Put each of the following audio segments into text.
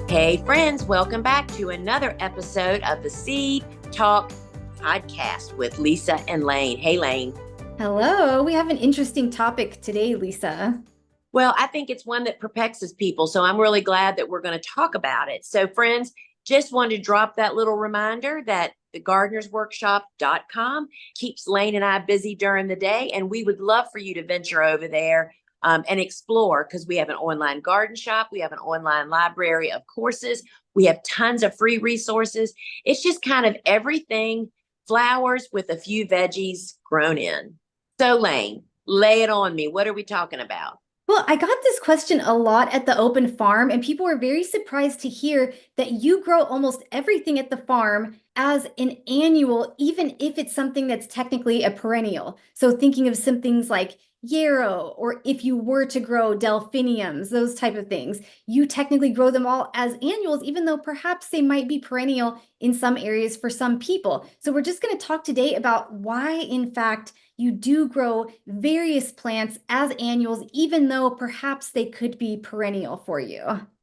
Hey, friends, welcome back to another episode of the Seed Talk podcast with Lisa and Layne. Hey, Layne. Hello, we have an interesting topic today, Lisa. Well, I think it's one that perplexes people, so I'm really glad that we're going to talk about it. So, friends, just wanted to drop that little reminder that the gardenersworkshop.com keeps Layne and I busy during the day, and we would love for you to venture over there and explore, because we have an online garden shop. We have an online library of courses. We have tons of free resources. It's just kind of everything flowers with a few veggies grown in. So, Layne, lay it on me. What are we talking about? Well, I got this question a lot at the open farm, and people were very surprised to hear that you grow almost everything at the farm as an annual, even if it's something that's technically a perennial. So thinking of some things like yarrow, or if you were to grow delphiniums, those type of things, you technically grow them all as annuals, even though perhaps they might be perennial in some areas for some people. So we're just going to talk today about why, in fact, you do grow various plants as annuals, even though perhaps they could be perennial for you.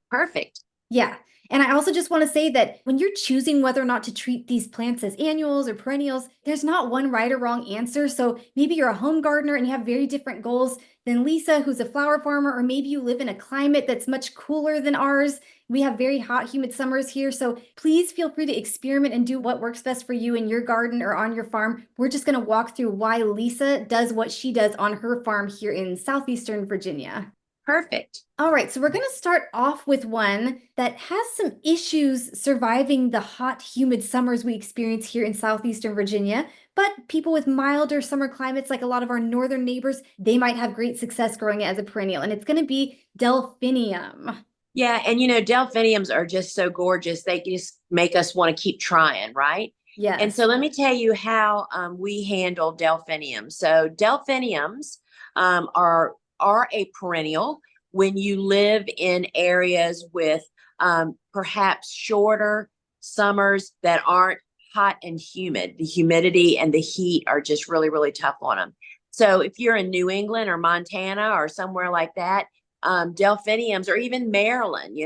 Perfect. Yeah. And I also just want to say that when you're choosing whether or not to treat these plants as annuals or perennials, there's not one right or wrong answer. So maybe you're a home gardener and you have very different goals than Lisa, who's a flower farmer, or maybe you live in a climate that's much cooler than ours. We have very hot, humid summers here. So please feel free to experiment and do what works best for you in your garden or on your farm. We're just going to walk through why Lisa does what she does on her farm here in southeastern Virginia. Perfect. All right, so we're going to start off with one that has some issues surviving the hot, humid summers we experience here in southeastern Virginia. But people with milder summer climates, like a lot of our northern neighbors, they might have great success growing it as a perennial, and it's going to be delphinium. Yeah. And delphiniums are just so gorgeous. They just make us want to keep trying, right? And Yes. so let me tell you how we handle delphiniums. So delphiniums are a perennial when you live in areas with perhaps shorter summers that aren't hot and humid. The humidity and the heat are just really, really tough on them. So if you're in New England or Montana or somewhere like that, delphiniums, or even Maryland,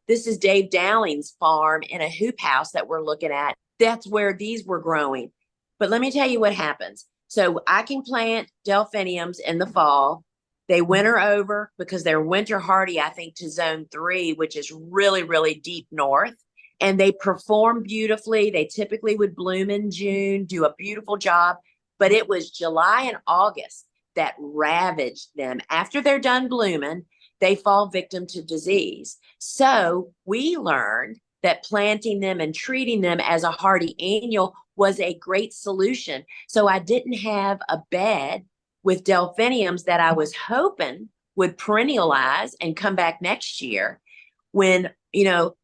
this is Dave Dowling's farm in a hoop house that we're looking at. That's where these were growing. But let me tell you what happens. So I can plant delphiniums in the fall. They winter over because they're winter hardy, I think, to zone 3, which is really, really deep north. And they perform beautifully. They typically would bloom in June, do a beautiful job. But it was July and August that ravaged them. After they're done blooming, they fall victim to disease. So we learned that planting them and treating them as a hardy annual was a great solution. So I didn't have a bed with delphiniums that I was hoping would perennialize and come back next year, when,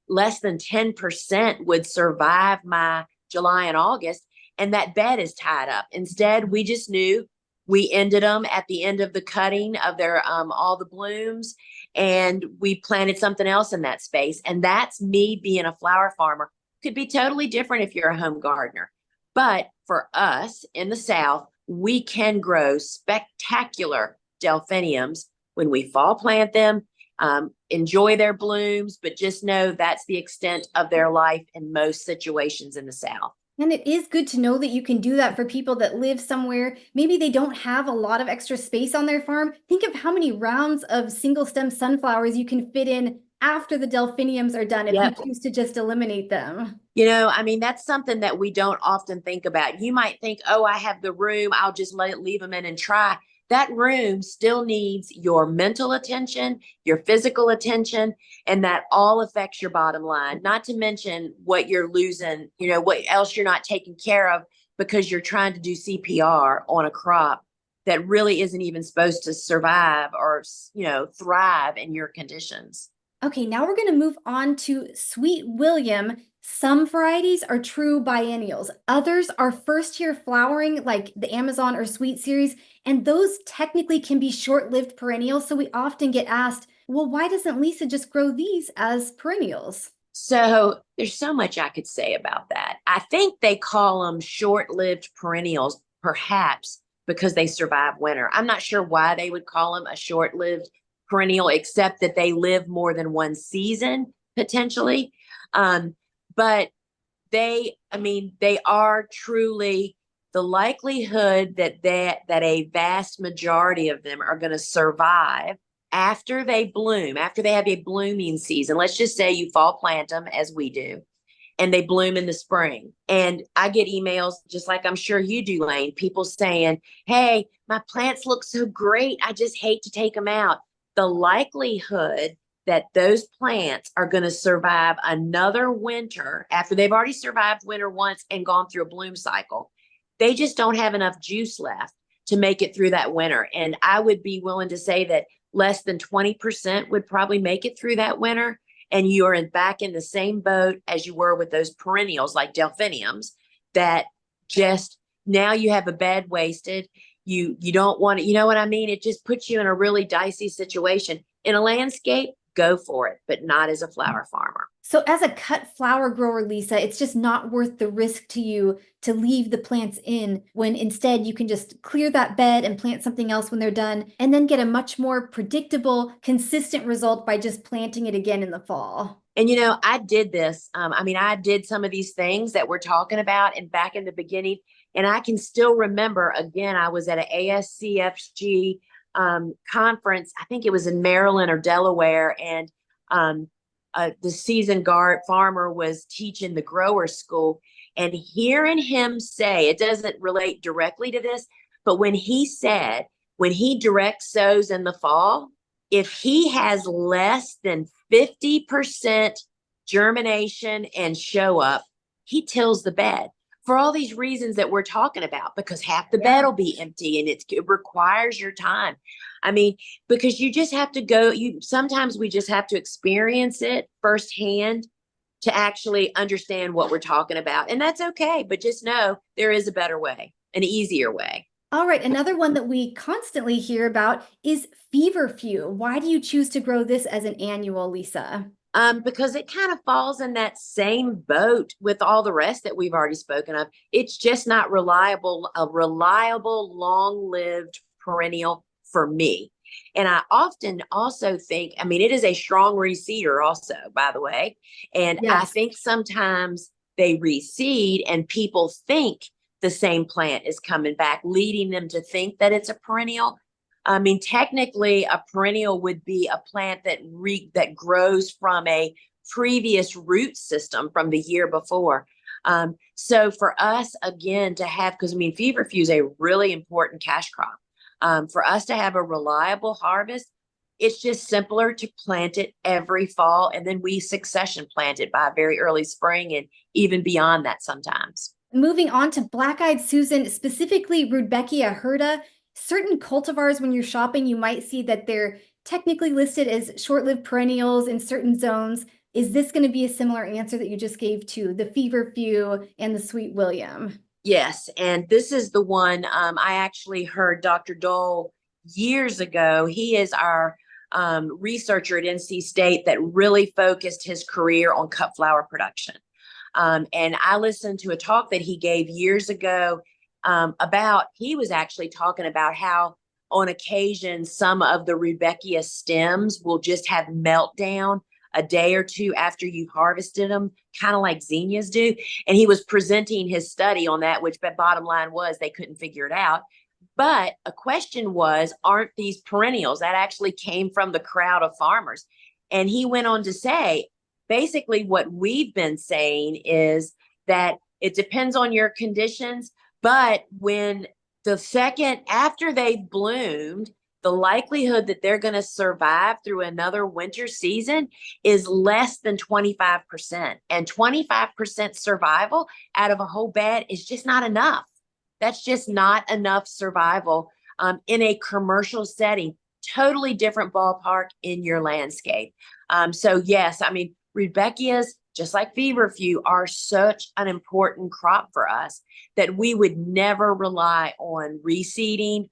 less than 10% would survive my July and August, and that bed is tied up. Instead, we just knew we ended them at the end of the cutting of their all the blooms, and we planted something else in that space. And that's me being a flower farmer. Could be totally different if you're a home gardener. But for us in the South, we can grow spectacular delphiniums when we fall plant them, enjoy their blooms, but just know that's the extent of their life in most situations in the South. And it is good to know that you can do that for people that live somewhere. Maybe they don't have a lot of extra space on their farm. Think of how many rounds of single stem sunflowers you can fit in after the delphiniums are done if Yep. you choose to just eliminate them. That's something that we don't often think about. You might think, oh, I have the room, I'll just leave them in and try. That room still needs your mental attention, your physical attention, and that all affects your bottom line. Not to mention what you're losing, what else you're not taking care of because you're trying to do CPR on a crop that really isn't even supposed to survive or, thrive in your conditions. Okay, now we're going to move on to Sweet William. Some varieties are true biennials. Others are first year flowering, like the Amazon or Sweet series, and those technically can be short-lived perennials. So we often get asked, well, why doesn't Lisa just grow these as perennials? So there's so much I could say about that. I think they call them short-lived perennials, perhaps because they survive winter. I'm not sure why they would call them a short-lived perennial, except that they live more than one season potentially. But they are truly the likelihood that a vast majority of them are going to survive after they bloom, after they have a blooming season. Let's just say you fall plant them as we do, and they bloom in the spring. And I get emails, just like I'm sure you do, Layne, people saying, hey, my plants look so great, I just hate to take them out. The likelihood that those plants are going to survive another winter after they've already survived winter once and gone through a bloom cycle, they just don't have enough juice left to make it through that winter. And I would be willing to say that less than 20% would probably make it through that winter. And you are back in the same boat as you were with those perennials like delphiniums, that just now you have a bed wasted. You don't want it. You know what I mean? It just puts you in a really dicey situation. In a landscape, go for it, but not as a flower farmer. So as a cut flower grower, Lisa, it's just not worth the risk to you to leave the plants in, when instead you can just clear that bed and plant something else when they're done, and then get a much more predictable, consistent result by just planting it again in the fall. And I did this. I did some of these things that we're talking about, and back in the beginning, and I can still remember, again, I was at an ASCFG conference. I think it was in Maryland or Delaware, and the seasoned guard farmer was teaching the grower school, and hearing him say, it doesn't relate directly to this, but when he said, when he direct sows in the fall, if he has less than 50% germination and show up, he tills the bed for all these reasons that we're talking about, because half the bed will be empty, and it requires your time. Because you just have to go, sometimes we just have to experience it firsthand to actually understand what we're talking about. And that's okay, but just know there is a better way, an easier way. All right, another one that we constantly hear about is feverfew. Why do you choose to grow this as an annual, Lisa? Because it kind of falls in that same boat with all the rest that we've already spoken of. It's just not a reliable, long-lived perennial for me. And I often also think, it is a strong reseeder also, by the way. And yes. I think sometimes they reseed and people think the same plant is coming back, leading them to think that it's a perennial. Technically, a perennial would be a plant that grows from a previous root system from the year before. So for us, again, to have, because feverfew is a really important cash crop. For us to have a reliable harvest, it's just simpler to plant it every fall, and then we succession plant it by very early spring and even beyond that sometimes. Moving on to black-eyed Susan, specifically Rudbeckia hirta. Certain cultivars, when you're shopping, you might see that they're technically listed as short-lived perennials in certain zones. Is this going to be a similar answer that you just gave to the feverfew and the sweet William? Yes, and this is the one I actually heard Dr. Dole years ago. He is our researcher at NC State that really focused his career on cut flower production. And I listened to a talk that he gave years ago he was actually talking about how on occasion some of the Rudbeckia stems will just have meltdown a day or two after you've harvested them, kind of like zinnias do. And he was presenting his study on that, which the bottom line was they couldn't figure it out. But a question was, aren't these perennials? That actually came from the crowd of farmers. And he went on to say, basically what we've been saying is that it depends on your conditions, but when the second after they've bloomed, the likelihood that they're going to survive through another winter season is less than 25%. And 25% survival out of a whole bed is just not enough. That's just not enough survival in a commercial setting. Totally different ballpark in your landscape. So yes, Rudbeckias, just like feverfew, are such an important crop for us that we would never rely on reseeding,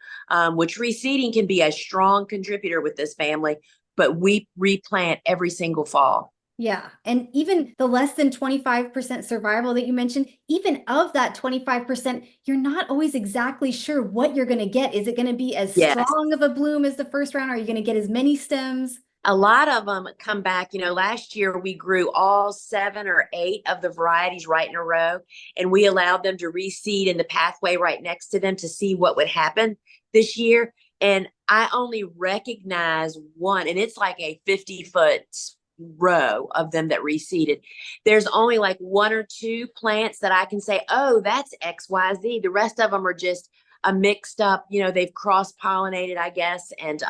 which reseeding can be a strong contributor with this family, but we replant every single fall. Yeah. And even the less than 25% survival that you mentioned, even of that 25%, you're not always exactly sure what you're going to get. Is it going to be as strong of a bloom as the first round? Are you going to get as many stems? A lot of them come back. Last year we grew all 7 or 8 of the varieties right in a row, and we allowed them to reseed in the pathway right next to them to see what would happen this year. And I only recognize one, and it's like a 50-foot row of them that reseeded. There's only like 1 or 2 plants that I can say, oh, that's XYZ. The rest of them are just a mixed up, they've cross pollinated, I guess. And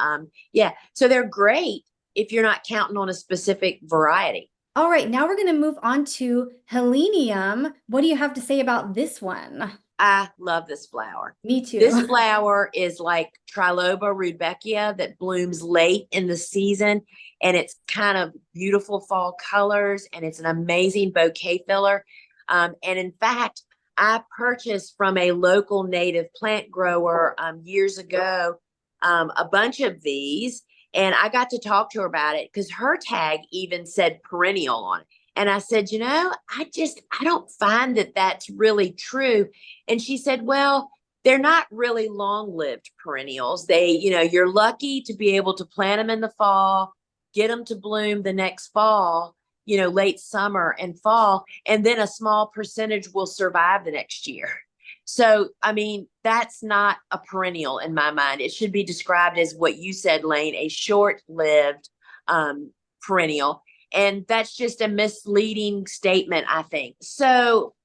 yeah, so they're great if you're not counting on a specific variety. All right, now we're going to move on to Helenium. What do you have to say about this one? I love this flower. Me too. This flower is like Triloba Rudbeckia that blooms late in the season, and it's kind of beautiful fall colors, and it's an amazing bouquet filler. And in fact, I purchased from a local native plant grower years ago a bunch of these, and I got to talk to her about it because her tag even said perennial on it. And I said, I don't find that that's really true. And she said, well, they're not really long-lived perennials. You're lucky to be able to plant them in the fall, get them to bloom the next fall, late summer and fall, and then a small percentage will survive the next year. So, I mean, that's not a perennial in my mind. It should be described as what you said, Layne, a short-lived perennial. And that's just a misleading statement, I think. So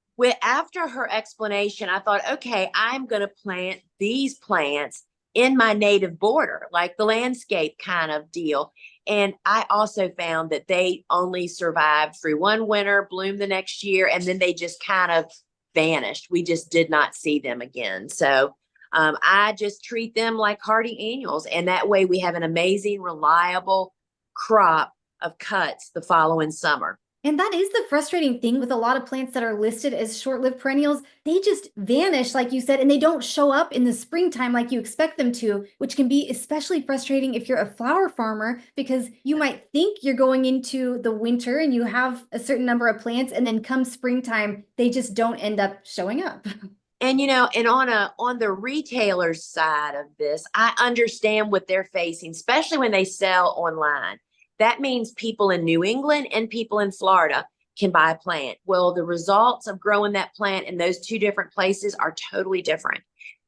after her explanation, I thought, okay, I'm going to plant these plants in my native border, like the landscape kind of deal. And I also found that they only survived through one winter, bloomed the next year, and then they just kind of vanished. We just did not see them again. So I just treat them like hardy annuals. And that way we have an amazing, reliable crop of cuts the following summer. And that is the frustrating thing with a lot of plants that are listed as short-lived perennials. They just vanish, like you said, and they don't show up in the springtime like you expect them to, which can be especially frustrating if you're a flower farmer, because you might think you're going into the winter and you have a certain number of plants, and then come springtime, they just don't end up showing up. And and on the retailer's side of this, I understand what they're facing, especially when they sell online. That means people in New England and people in Florida can buy a plant. Well, the results of growing that plant in those 2 different places are totally different.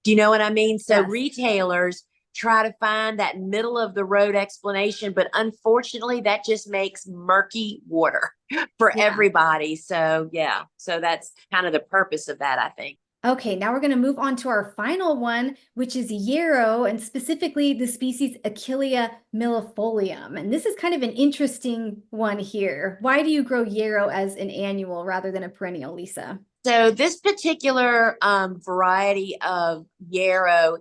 Do you know what I mean? So Yes. Retailers try to find that middle of the road explanation, but unfortunately that just makes murky water for everybody. So yeah, so that's kind of the purpose of that, I think. Okay, now we're going to move on to our final one, which is Yarrow, and specifically the species Achillea millefolium. And this is kind of an interesting one here. Why do you grow Yarrow as an annual rather than a perennial, Lisa? So this particular variety of Yarrow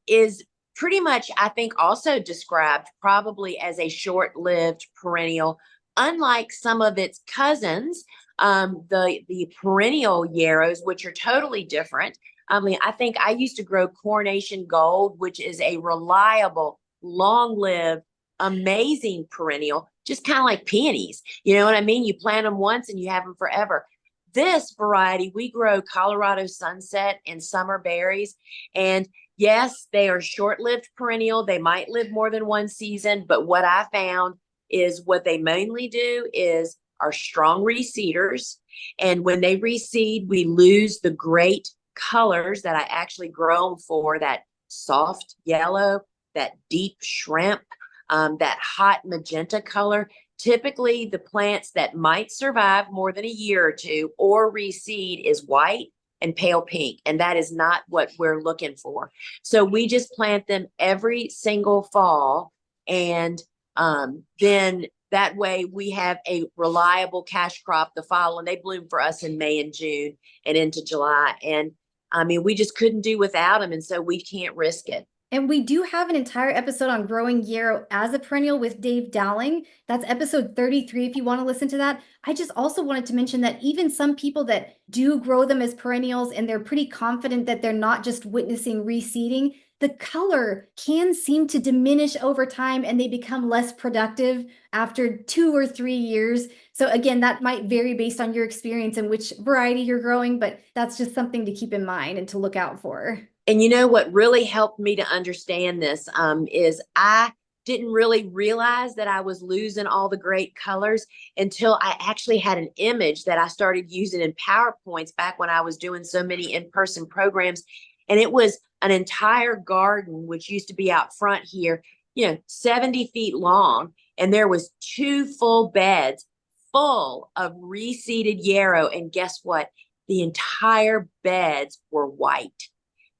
is pretty much, I think, also described probably as a short-lived perennial, unlike some of its cousins, the perennial yarrows, which are totally different. I mean, I think I used to grow Coronation Gold, which is a reliable, long-lived, amazing perennial, just kind of like peonies. You know what I mean? You plant them once and you have them forever. This variety, we grow Colorado Sunset and Summer Berries. And yes, they are short-lived perennial. They might live more than one season, but what I found is what they mainly do is are strong reseeders. And when they reseed, we lose the great colors that I actually grow them for, that soft yellow, that deep shrimp, that hot magenta color. Typically, the plants that might survive more than a year or 2 or reseed is white and pale pink, and that is not what we're looking for. So we just plant them every single fall, and then that way we have a reliable cash crop the following. They bloom for us in May and June and into July. And I mean, we just couldn't do without them, and so we can't risk it. And we do have an entire episode on growing yarrow as a perennial with Dave Dowling. That's episode 33 if you want to listen to that. I just also wanted to mention that even some people that do grow them as perennials and they're pretty confident that they're not just witnessing reseeding, the color can seem to diminish over time and they become less productive after 2 or 3 years. So again, that might vary based on your experience and which variety you're growing, but that's just something to keep in mind and to look out for. And you know what really helped me to understand this is I didn't really realize that I was losing all the great colors until I actually had an image that I started using in PowerPoints back when I was doing so many in-person programs. And it was an entire garden, which used to be out front here, 70 feet long. And there was 2 full beds full of reseeded yarrow. And guess what? The entire beds were white.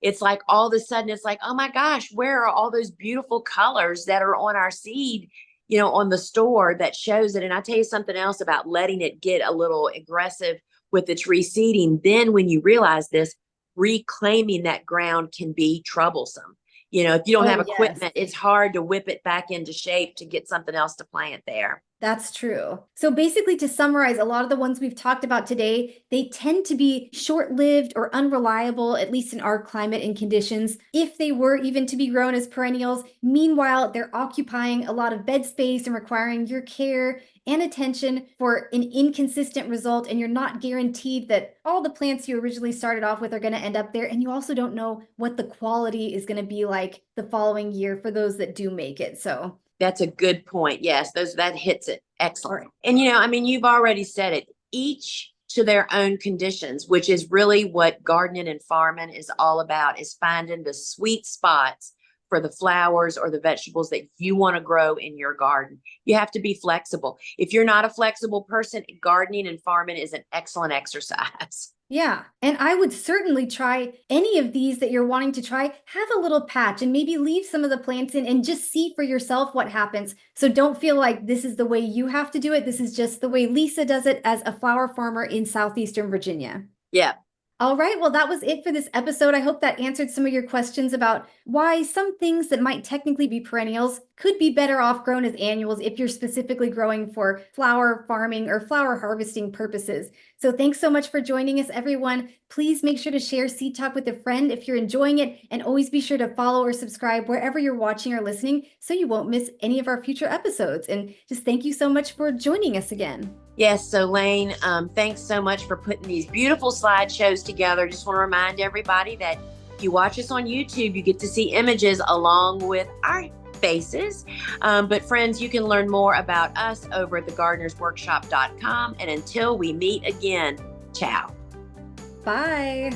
It's like all of a sudden, it's like, oh my gosh, where are all those beautiful colors that are on our seed, on the store that shows it? And I tell you something else about letting it get a little aggressive with its reseeding. Then when you realize this, reclaiming that ground can be troublesome. If you don't have equipment, it's hard to whip it back into shape to get something else to plant there. That's true. So basically, to summarize, a lot of the ones we've talked about today, they tend to be short-lived or unreliable, at least in our climate and conditions, if they were even to be grown as perennials. Meanwhile, they're occupying a lot of bed space and requiring your care and attention for an inconsistent result, and you're not guaranteed that all the plants you originally started off with are going to end up there, and you also don't know what the quality is going to be like the following year for those that do make it. So that's a good point. Yes, that hits it. Excellent. Right. And you've already said it, each to their own conditions, which is really what gardening and farming is all about, is finding the sweet spots for the flowers or the vegetables that you want to grow in your garden. You have to be flexible. If you're not a flexible person, gardening and farming is an excellent exercise. Yeah, and I would certainly try any of these that you're wanting to try. Have a little patch and maybe leave some of the plants in and just see for yourself what happens. So don't feel like this is the way you have to do it. This is just the way Lisa does it as a flower farmer in southeastern Virginia. Yeah. All right, well, that was it for this episode. I hope that answered some of your questions about why some things that might technically be perennials could be better off grown as annuals if you're specifically growing for flower farming or flower harvesting purposes. So thanks so much for joining us, everyone. Please make sure to share Seed Talk with a friend if you're enjoying it, and always be sure to follow or subscribe wherever you're watching or listening so you won't miss any of our future episodes. And just thank you so much for joining us again. Yes, so Layne, thanks so much for putting these beautiful slideshows together. Just want to remind everybody that if you watch us on YouTube, you get to see images along with our faces. But friends, you can learn more about us over at thegardenersworkshop.com. And until we meet again, ciao. Bye.